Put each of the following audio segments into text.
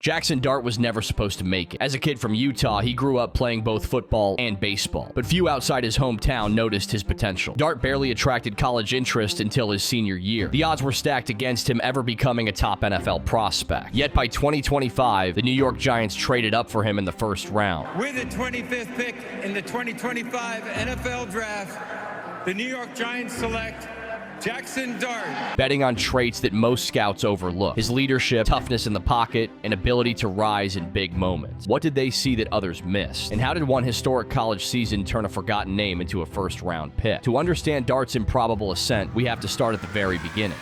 Jaxson Dart was never supposed to make it. As a kid from Utah, he grew up playing both football and baseball, but few outside his hometown noticed his potential. Dart barely attracted college interest until his senior year. The odds were stacked against him ever becoming a top NFL prospect. Yet by 2025, the New York Giants traded up for him in the first round. With the 25th pick in the 2025 NFL Draft, the New York Giants select Jaxson Dart. Betting on traits that most scouts overlook: his leadership, toughness in the pocket, and ability to rise in big moments. What did they see that others missed? And how did one historic college season turn a forgotten name into a first-round pick? To understand Dart's improbable ascent, we have to start at the very beginning.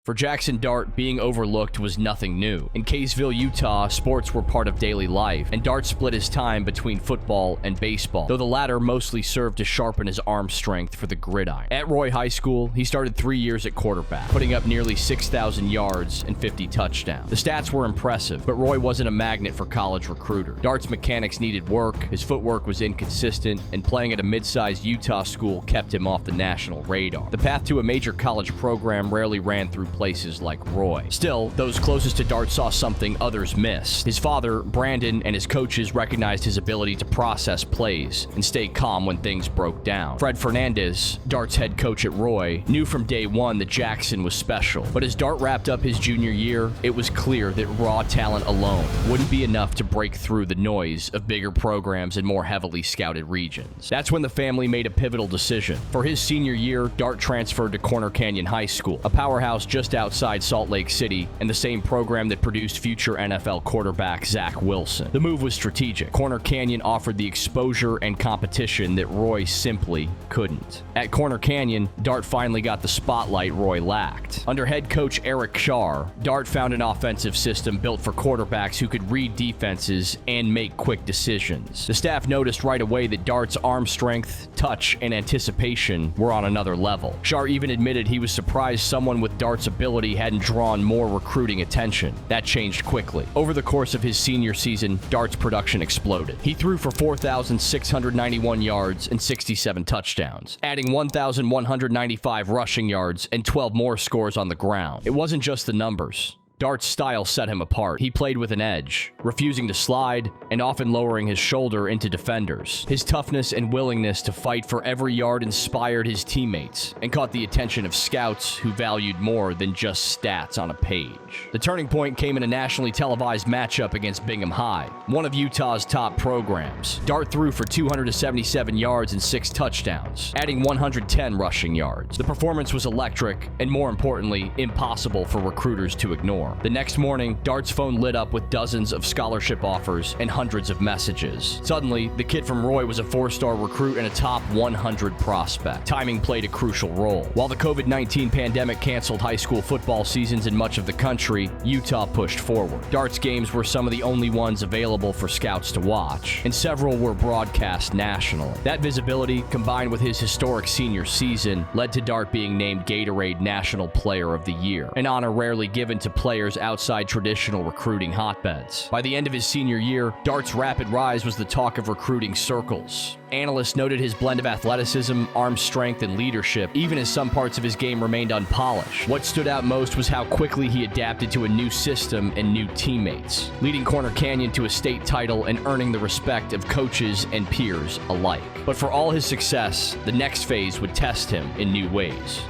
For Jaxson Dart, being overlooked was nothing new. In Kaysville, Utah, sports were part of daily life, and Dart split his time between football and baseball, though the latter mostly served to sharpen his arm strength for the gridiron. At Roy High School, he started 3 years at quarterback, putting up nearly 6,000 yards and 50 touchdowns. The stats were impressive, but Roy wasn't a magnet for college recruiters. Dart's mechanics needed work, his footwork was inconsistent, and playing at a mid-sized Utah school kept him off the national radar. The path to a major college program rarely ran through places like Roy. Still, those closest to Dart saw something others missed. His father, Brandon, and his coaches recognized his ability to process plays and stay calm when things broke down. Fred Fernandez, Dart's head coach at Roy, knew from day one that Jaxson was special. But as Dart wrapped up his junior year, it was clear that raw talent alone wouldn't be enough to break through the noise of bigger programs in more heavily scouted regions. That's when the family made a pivotal decision. For his senior year, Dart transferred to Corner Canyon High School, a powerhouse just outside Salt Lake City, and the same program that produced future NFL quarterback Zach Wilson. The move was strategic. Corner Canyon offered the exposure and competition that Roy simply couldn't. At Corner Canyon, Dart finally got the spotlight Roy lacked. Under head coach Eric Shar, Dart found an offensive system built for quarterbacks who could read defenses and make quick decisions. The staff noticed right away that Dart's arm strength, touch, and anticipation were on another level. Shar even admitted he was surprised someone with Dart's ability hadn't drawn more recruiting attention. That changed quickly. Over the course of his senior season, Dart's production exploded. He threw for 4,691 yards and 67 touchdowns, adding 1,195 rushing yards and 12 more scores on the ground. It wasn't just the numbers. Dart's style set him apart. He played with an edge, refusing to slide and often lowering his shoulder into defenders. His toughness and willingness to fight for every yard inspired his teammates and caught the attention of scouts who valued more than just stats on a page. The turning point came in a nationally televised matchup against Bingham High, one of Utah's top programs. Dart threw for 277 yards and 6 touchdowns, adding 110 rushing yards. The performance was electric and, more importantly, impossible for recruiters to ignore. The next morning, Dart's phone lit up with dozens of scholarship offers and hundreds of messages. Suddenly, the kid from Roy was a 4-star recruit and a top 100 prospect. Timing played a crucial role. While the COVID-19 pandemic canceled high school football seasons in much of the country, Utah pushed forward. Dart's games were some of the only ones available for scouts to watch, and several were broadcast nationally. That visibility, combined with his historic senior season, led to Dart being named Gatorade National Player of the Year, an honor rarely given to players outside traditional recruiting hotbeds. By the end of his senior year, Dart's rapid rise was the talk of recruiting circles. Analysts noted his blend of athleticism, arm strength, and leadership, even as some parts of his game remained unpolished. What stood out most was how quickly he adapted to a new system and new teammates, leading Corner Canyon to a state title and earning the respect of coaches and peers alike. But for all his success, the next phase would test him in new ways.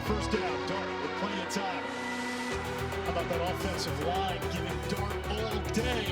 First down, Dart with plenty of time. How about that offensive line giving Dart all day?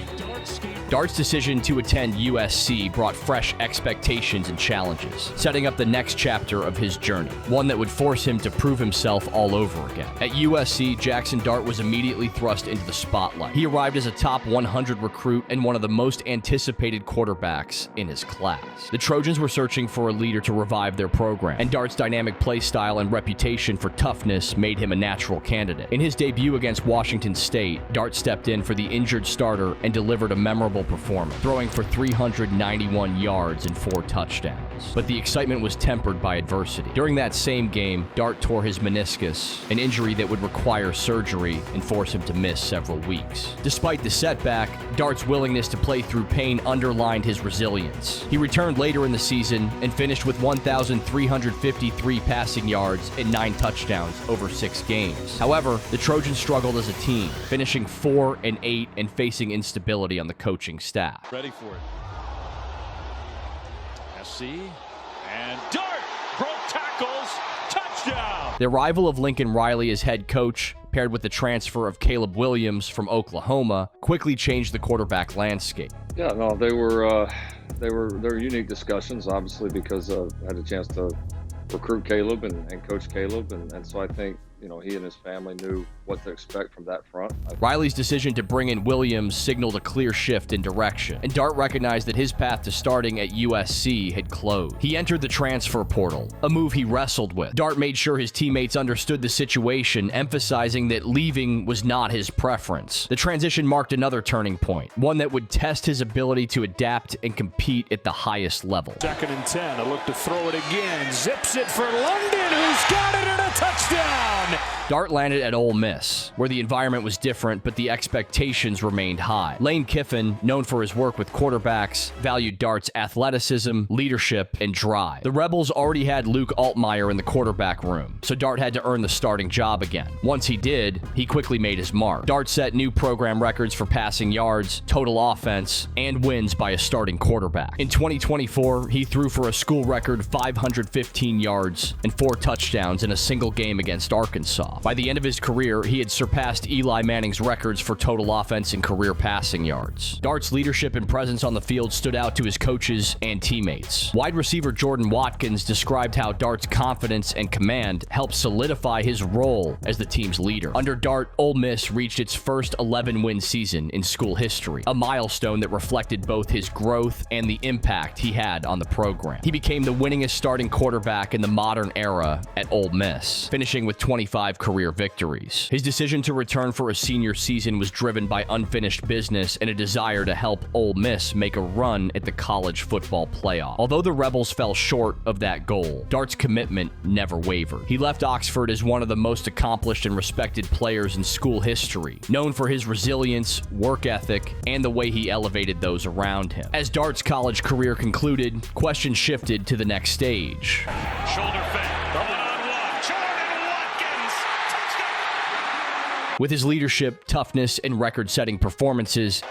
Dart's decision to attend USC brought fresh expectations and challenges, setting up the next chapter of his journey, one that would force him to prove himself all over again. At USC, Jaxson Dart was immediately thrust into the spotlight. He arrived as a top 100 recruit and one of the most anticipated quarterbacks in his class. The Trojans were searching for a leader to revive their program, and Dart's dynamic play style and reputation for toughness made him a natural candidate. In his debut against Washington State, Dart stepped in for the injured starter and delivered a memorable performance, throwing for 391 yards and 4 touchdowns. But the excitement was tempered by adversity. During that same game, Dart tore his meniscus, an injury that would require surgery and force him to miss several weeks. Despite the setback, Dart's willingness to play through pain underlined his resilience. He returned later in the season and finished with 1,353 passing yards and 9 touchdowns over 6 games. However, the Trojans struggled as a team, finishing 4-8 and facing instability on the coaching staff. Ready for it. SC and Dart broke tackles. Touchdown. The arrival of Lincoln Riley as head coach, paired with the transfer of Caleb Williams from Oklahoma, quickly changed the quarterback landscape. Yeah, no, they were unique discussions, obviously, because I had a chance to recruit Caleb and coach Caleb, and so I think he and his family knew what to expect from that front. Riley's decision to bring in Williams signaled a clear shift in direction, and Dart recognized that his path to starting at USC had closed. He entered the transfer portal, a move he wrestled with. Dart made sure his teammates understood the situation, emphasizing that leaving was not his preference. The transition marked another turning point, one that would test his ability to adapt and compete at the highest level. 2nd and 10, a look to throw it again, zips it for London, who's got it, and a touchdown! Dart landed at Ole Miss, where the environment was different, but the expectations remained high. Lane Kiffin, known for his work with quarterbacks, valued Dart's athleticism, leadership, and drive. The Rebels already had Luke Altmaier in the quarterback room, so Dart had to earn the starting job again. Once he did, he quickly made his mark. Dart set new program records for passing yards, total offense, and wins by a starting quarterback. In 2024, he threw for a school record 515 yards and 4 touchdowns in a single game against Arkansas. By the end of his career, he had surpassed Eli Manning's records for total offense and career passing yards. Dart's leadership and presence on the field stood out to his coaches and teammates. Wide receiver Jordan Watkins described how Dart's confidence and command helped solidify his role as the team's leader. Under Dart, Ole Miss reached its first 11-win season in school history, a milestone that reflected both his growth and the impact he had on the program. He became the winningest starting quarterback in the modern era at Ole Miss, finishing with 25 career victories. His decision to return for a senior season was driven by unfinished business and a desire to help Ole Miss make a run at the college football playoff. Although the Rebels fell short of that goal, Dart's commitment never wavered. He left Oxford as one of the most accomplished and respected players in school history, known for his resilience, work ethic, and the way he elevated those around him. As Dart's college career concluded, questions shifted to the next stage. Shoulder fake. With his leadership, toughness, and record-setting performances,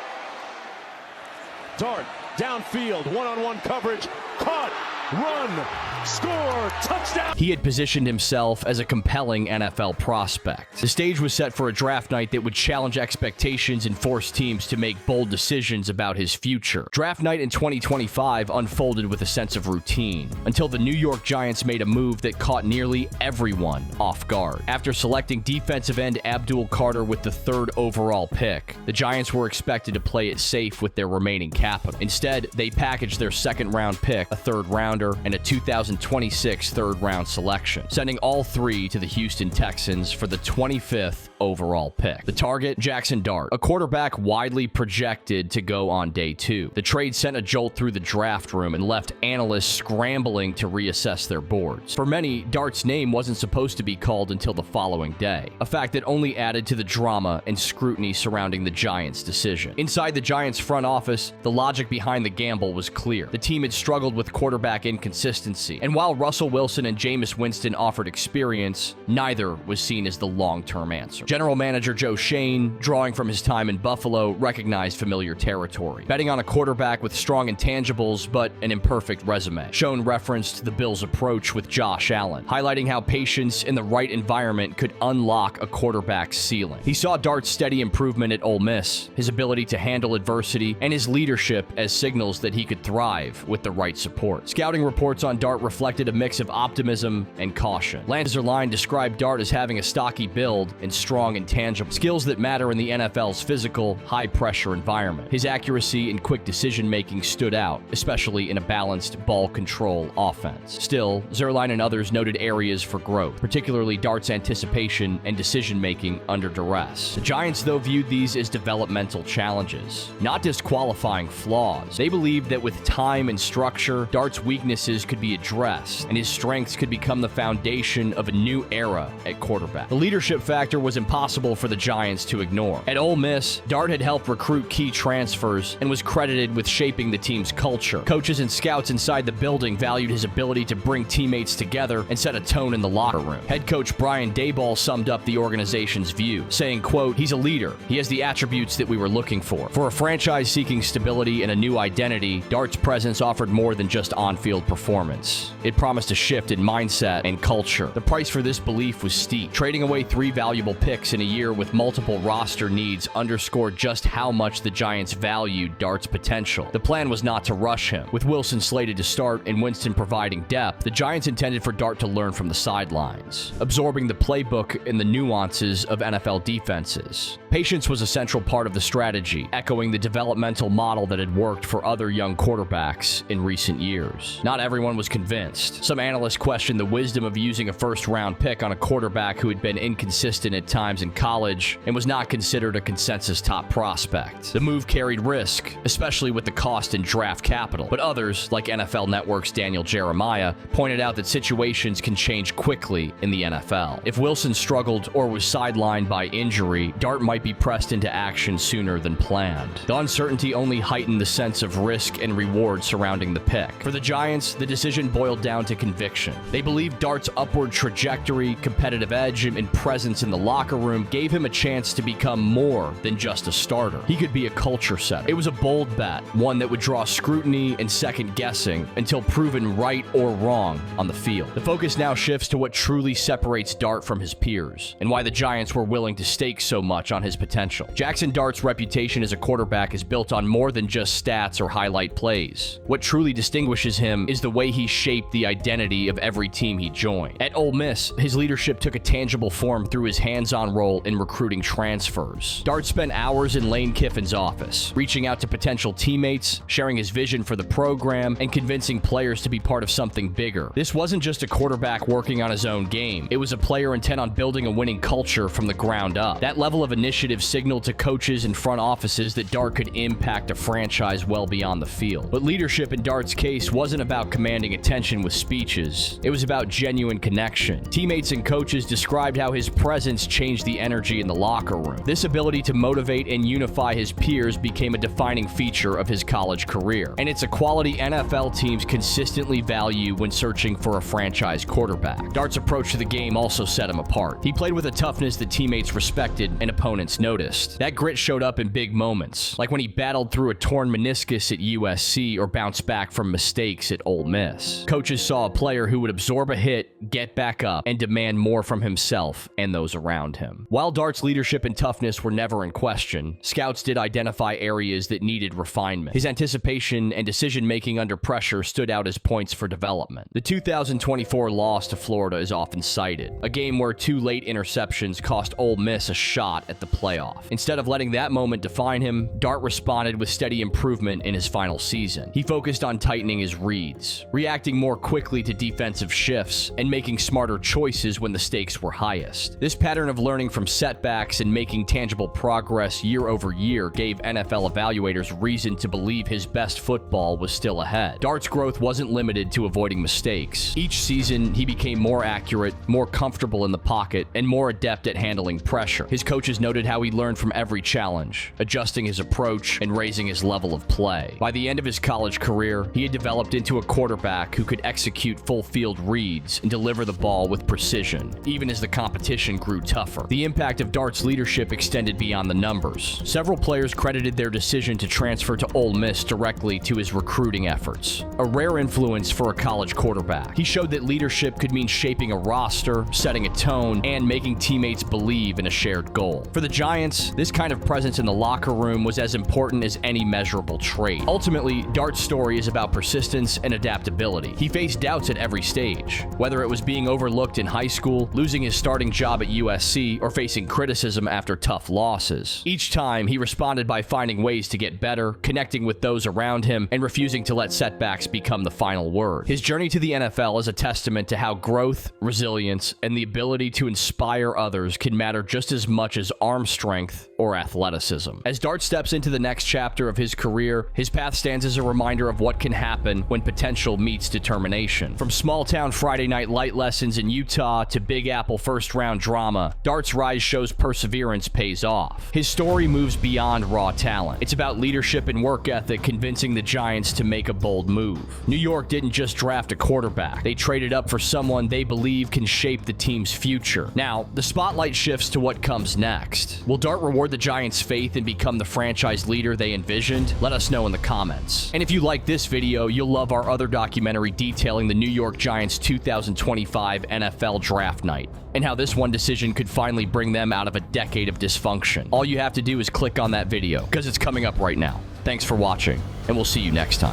Dart, downfield, one-on-one coverage, caught, run, score, touchdown! he had positioned himself as a compelling NFL prospect. The stage was set for a draft night that would challenge expectations and force teams to make bold decisions about his future. Draft night in 2025 unfolded with a sense of routine, until the New York Giants made a move that caught nearly everyone off guard. After selecting defensive end Abdul Carter with the 3rd overall pick, the Giants were expected to play it safe with their remaining capital. Instead, they packaged their 2nd-round pick, a 3rd-rounder, and a 2026 3rd-round selection, sending all 3 to the Houston Texans for the 25th overall pick. The target, Jaxson Dart, a quarterback widely projected to go on day 2. The trade sent a jolt through the draft room and left analysts scrambling to reassess their boards. For many, Dart's name wasn't supposed to be called until the following day, a fact that only added to the drama and scrutiny surrounding the Giants' decision. Inside the Giants' front office, the logic behind the gamble was clear. The team had struggled with quarterback inconsistency, and while Russell Wilson and Jameis Winston offered experience, neither was seen as the long-term answer. General manager Joe Shane, drawing from his time in Buffalo, recognized familiar territory. Betting on a quarterback with strong intangibles but an imperfect resume. Shane referenced the Bills' approach with Josh Allen, highlighting how patience in the right environment could unlock a quarterback's ceiling. He saw Dart's steady improvement at Ole Miss, his ability to handle adversity, and his leadership as signals that he could thrive with the right support. Scouting reports on Dart reflected a mix of optimism and caution. Lance Zierlein described Dart as having a stocky build and strong intangible skills that matter in the NFL's physical, high-pressure environment. His accuracy and quick decision-making stood out, especially in a balanced ball control offense. Still, Zierlein and others noted areas for growth, particularly Dart's anticipation and decision-making under duress. The Giants, though, viewed these as developmental challenges, not disqualifying flaws. They believed that with time and structure, Dart's weaknesses could be addressed, and his strengths could become the foundation of a new era at quarterback. The leadership factor was important impossible for the Giants to ignore. At Ole Miss, Dart had helped recruit key transfers and was credited with shaping the team's culture. Coaches and scouts inside the building valued his ability to bring teammates together and set a tone in the locker room. Head coach Brian Daboll summed up the organization's view, saying, quote, "He's a leader. He has the attributes that we were looking for. For a franchise seeking stability and a new identity, Dart's presence offered more than just on-field performance. It promised a shift in mindset and culture." The price for this belief was steep. Trading away 3 valuable picks in a year with multiple roster needs underscored just how much the Giants valued Dart's potential. The plan was not to rush him. With Wilson slated to start and Winston providing depth, the Giants intended for Dart to learn from the sidelines, absorbing the playbook and the nuances of NFL defenses. Patience was a central part of the strategy, echoing the developmental model that had worked for other young quarterbacks in recent years. Not everyone was convinced. Some analysts questioned the wisdom of using a first-round pick on a quarterback who had been inconsistent at times in college and was not considered a consensus top prospect. The move carried risk, especially with the cost in draft capital, but others, like NFL Network's Daniel Jeremiah, pointed out that situations can change quickly in the NFL. If Wilson struggled or was sidelined by injury, Dart might be pressed into action sooner than planned. The uncertainty only heightened the sense of risk and reward surrounding the pick. For the Giants, the decision boiled down to conviction. They believed Dart's upward trajectory, competitive edge, and presence in the locker room gave him a chance to become more than just a starter. He could be a culture setter. It was a bold bet, one that would draw scrutiny and second guessing until proven right or wrong on the field. The focus now shifts to what truly separates Dart from his peers, and why the Giants were willing to stake so much on his potential. Jaxson Dart's reputation as a quarterback is built on more than just stats or highlight plays. What truly distinguishes him is the way he shaped the identity of every team he joined. At Ole Miss, his leadership took a tangible form through his hands-on role in recruiting transfers. Dart spent hours in Lane Kiffin's office, reaching out to potential teammates, sharing his vision for the program, and convincing players to be part of something bigger. This wasn't just a quarterback working on his own game. It was a player intent on building a winning culture from the ground up. That level of initiative signaled to coaches and front offices that Dart could impact a franchise well beyond the field. But leadership in Dart's case wasn't about commanding attention with speeches. It was about genuine connection. Teammates and coaches described how his presence changed the energy in the locker room. This ability to motivate and unify his peers became a defining feature of his college career, and it's a quality NFL teams consistently value when searching for a franchise quarterback. Dart's approach to the game also set him apart. He played with a toughness that teammates respected and opponents noticed. That grit showed up in big moments, like when he battled through a torn meniscus at USC or bounced back from mistakes at Ole Miss. Coaches saw a player who would absorb a hit, get back up, and demand more from himself and those around him. While Dart's leadership and toughness were never in question, scouts did identify areas that needed refinement. His anticipation and decision-making under pressure stood out as points for development. The 2024 loss to Florida is often cited, a game where 2 late interceptions cost Ole Miss a shot at the playoff. Instead of letting that moment define him, Dart responded with steady improvement in his final season. He focused on tightening his reads, reacting more quickly to defensive shifts, and making smarter choices when the stakes were highest. This pattern of learning from setbacks and making tangible progress year over year gave NFL evaluators reason to believe his best football was still ahead. Dart's growth wasn't limited to avoiding mistakes. Each season, he became more accurate, more comfortable in the pocket, and more adept at handling pressure. His coaches noted how he learned from every challenge, adjusting his approach and raising his level of play. By the end of his college career, he had developed into a quarterback who could execute full-field reads and deliver the ball with precision, even as the competition grew tougher. The impact of Dart's leadership extended beyond the numbers. Several players credited their decision to transfer to Ole Miss directly to his recruiting efforts, a rare influence for a college quarterback. He showed that leadership could mean shaping a roster, setting a tone, and making teammates believe in a shared goal. For the Giants, this kind of presence in the locker room was as important as any measurable trait. Ultimately, Dart's story is about persistence and adaptability. He faced doubts at every stage, whether it was being overlooked in high school, losing his starting job at USC, or facing criticism after tough losses. Each time, he responded by finding ways to get better, connecting with those around him, and refusing to let setbacks become the final word. His journey to the NFL is a testament to how growth, resilience, and the ability to inspire others can matter just as much as arm strength or athleticism. As Dart steps into the next chapter of his career, his path stands as a reminder of what can happen when potential meets determination. From small-town Friday night light lessons in Utah to Big Apple first-round drama, Dart's rise shows perseverance pays off. His story moves beyond raw talent. It's about leadership and work ethic convincing the Giants to make a bold move. New York didn't just draft a quarterback. They traded up for someone they believe can shape the team's future. Now, the spotlight shifts to what comes next. Will Dart reward the Giants' faith and become the franchise leader they envisioned? Let us know in the comments. And if you like this video, you'll love our other documentary detailing the New York Giants 2025 NFL Draft Night and how this one decision could finally bring them out of a decade of dysfunction. All you have to do is click on that video because it's coming up right now. Thanks for watching, and we'll see you next time.